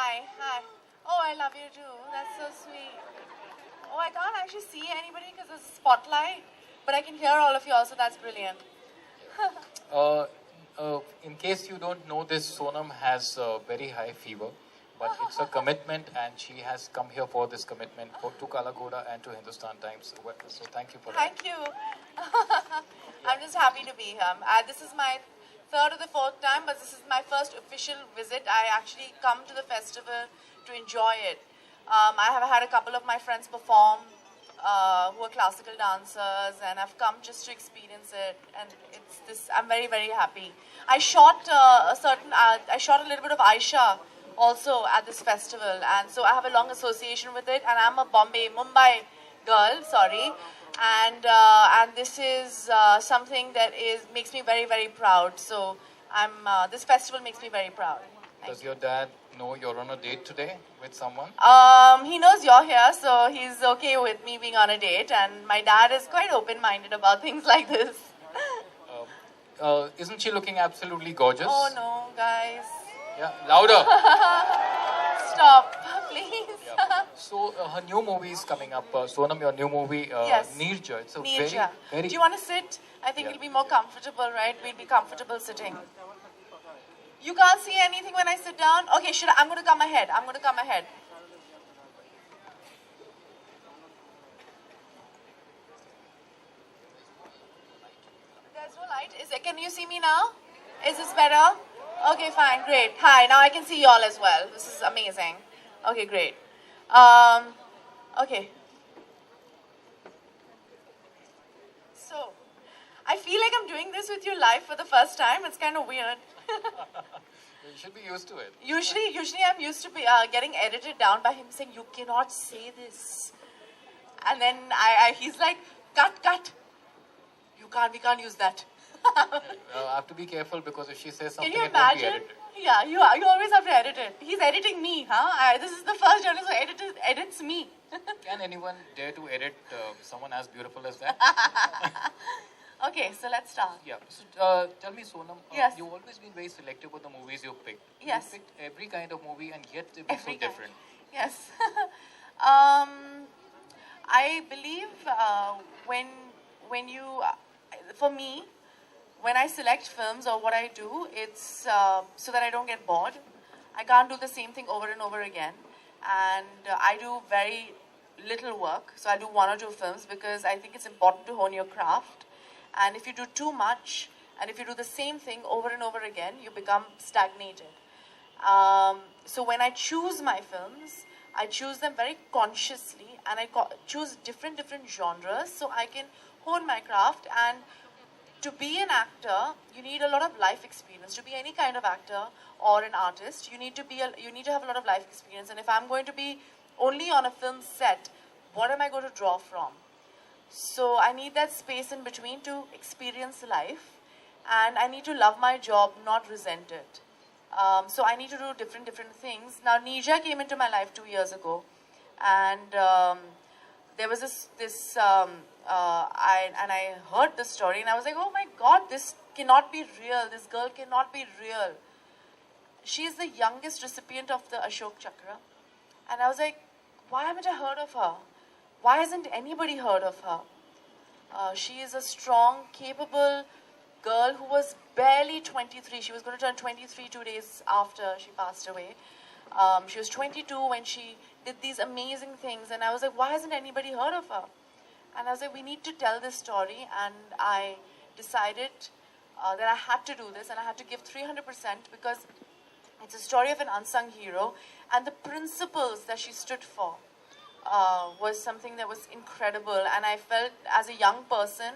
Hi, hi. Oh, I love you too. That's so sweet. Oh, I can't actually see anybody because there's a spotlight, but I can hear all of you also. That's brilliant. Uh, in case you don't know this, Sonam has very high fever, but it's a commitment, and she has come here for this commitment to Ghoda and to Hindustan Times. So thank you for that. Thank you. I'm just happy to be here. This is my third or the fourth time, but this is my first official visit. I actually come to the festival to enjoy it. I have had a couple of my friends perform who are classical dancers, and I've come just to experience it. And it's this. I'm very, very happy. I shot I shot a little bit of Aisha also at this festival, and so I have a long association with it. And I'm a Mumbai girl. Sorry. And this is something that makes me very, very proud. So this festival makes me very proud. Does your dad know you're on a date today with someone? He knows you're here, so he's okay with me being on a date. And my dad is quite open-minded about things like this. Isn't she looking absolutely gorgeous? Oh no, guys. Yeah, louder. Stop, please. Yeah. So her new movie is coming up. Sonam, your new movie, Yes. Neerja. It's a Neerja. very. Do you want to sit? I think Yeah. it'll be more comfortable, right? We'll be comfortable sitting. You can't see anything when I sit down? Okay, I'm going to come ahead. I'm going to come ahead. There's no light. Can you see me now? Is this better? Okay, fine, great. Hi, now I can see you all as well. This is amazing. Okay, great. Okay. So, I feel like I'm doing this with you live for the first time. It's kind of weird. You should be used to it. Usually I'm used to be getting edited down by him saying, "You cannot say this," and then he's like, "Cut! We can't use that." I have to be careful because if she says something, Can you it won't be imagine? edited. Yeah, you always have to edit it. He's editing me, huh? This is the first journalist who edits me. Can anyone dare to edit someone as beautiful as that? Okay, so let's start. Yeah. So tell me, Sonam, Yes. you've always been very selective with the movies you picked. Yes. You picked every kind of movie, and yet they were so Every kind. different. Yes. I believe when you, for me, when I select films or what I do, it's so that I don't get bored. I can't do the same thing over and over again. And I do very little work. So I do one or two films because I think it's important to hone your craft. And if you do too much, and if you do the same thing over and over again, you become stagnated. So when I choose my films, I choose them very consciously, and I choose different genres so I can hone my craft. And to be an actor, you need a lot of life experience. To be any kind of actor or an artist, you need to have a lot of life experience. And if I'm going to be only on a film set, what am I going to draw from? So I need that space in between to experience life, and I need to love my job, not resent it. So I need to do different things. Now, Neerja came into my life 2 years ago, and there was I heard the story, and I was like, oh my God, this cannot be real. This girl cannot be real. She is the youngest recipient of the Ashok Chakra, and I was like, why haven't I heard of her? Why hasn't anybody heard of her? She is a strong, capable girl who was barely 23. She was going to turn 23 2 days after she passed away. She was 22 when she did these amazing things. And I was like, why hasn't anybody heard of her? And I was like, we need to tell this story. And I decided that I had to do this. And I had to give 300% because it's a story of an unsung hero. And the principles that she stood for was something that was incredible. And I felt as a young person,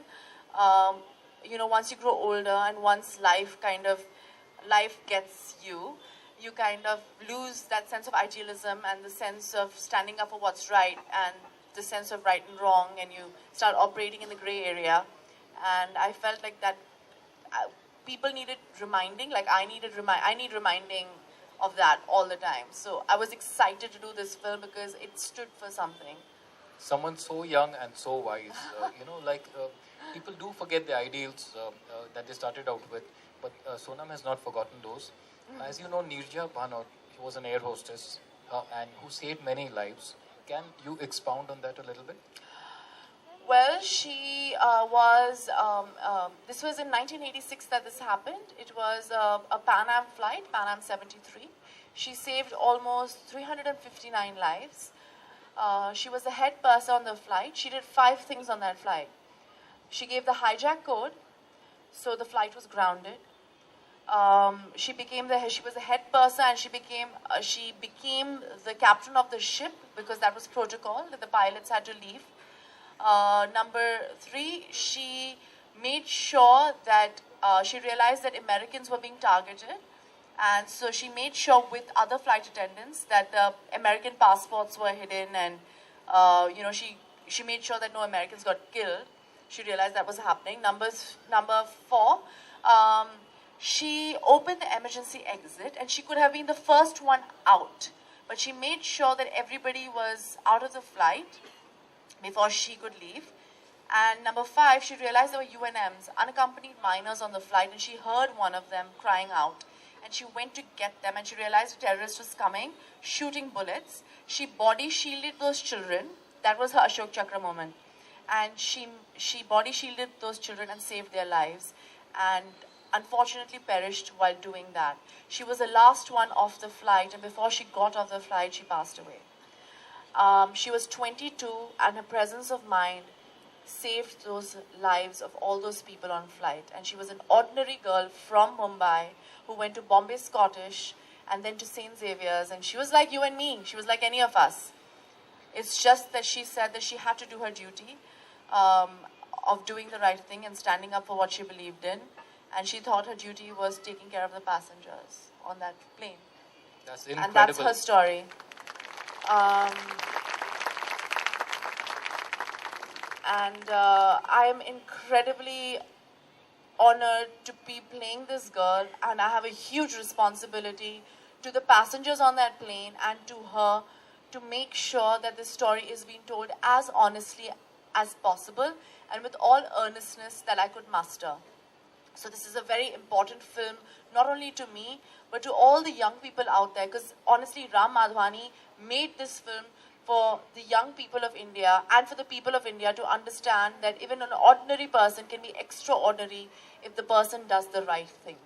once you grow older and once life gets you, you kind of lose that sense of idealism and the sense of standing up for what's right and the sense of right and wrong, and you start operating in the gray area. And I felt like that people needed reminding, like I need reminding of that all the time. So I was excited to do this film because it stood for something. Someone so young and so wise, people do forget the ideals that they started out with, but Sonam has not forgotten those. As you know, Neerja Bhanot was an air hostess and who saved many lives. Can you expound on that a little bit? Well, she this was in 1986 that this happened. It was a Pan Am flight, Pan Am 73. She saved almost 359 lives. She was the head purser on the flight. She did 5 things on that flight. She gave the hijack code, so the flight was grounded. She was the head purser, and she became the captain of the ship, because that was protocol that the pilots had to leave. Number 3, she made sure that she realized that Americans were being targeted, and so she made sure with other flight attendants that the American passports were hidden, and she made sure that no Americans got killed. She realized that was happening. Number 4, she opened the emergency exit, and she could have been the first one out, but she made sure that everybody was out of the flight before she could leave. And number 5, she realized there were UNMs, unaccompanied minors, on the flight, and she heard one of them crying out. And she went to get them, and she realized a terrorist was coming, shooting bullets. She body shielded those children. That was her Ashok Chakra moment. And she body shielded those children and saved their lives, and unfortunately perished while doing that. She was the last one off the flight, and before she got off the flight, she passed away. She was 22, and her presence of mind saved those lives of all those people on flight. And she was an ordinary girl from Mumbai who went to Bombay Scottish and then to St. Xavier's, and she was like you and me. She was like any of us. It's just that she said that she had to do her duty of doing the right thing and standing up for what she believed in, and she thought her duty was taking care of the passengers on that plane. That's incredible. And that's her story. I am incredibly honored to be playing this girl, and I have a huge responsibility to the passengers on that plane and to her to make sure that this story is being told as honestly as possible and with all earnestness that I could muster. So this is a very important film, not only to me, but to all the young people out there, because honestly, Ram Madhwani made this film for the young people of India and for the people of India to understand that even an ordinary person can be extraordinary if the person does the right thing.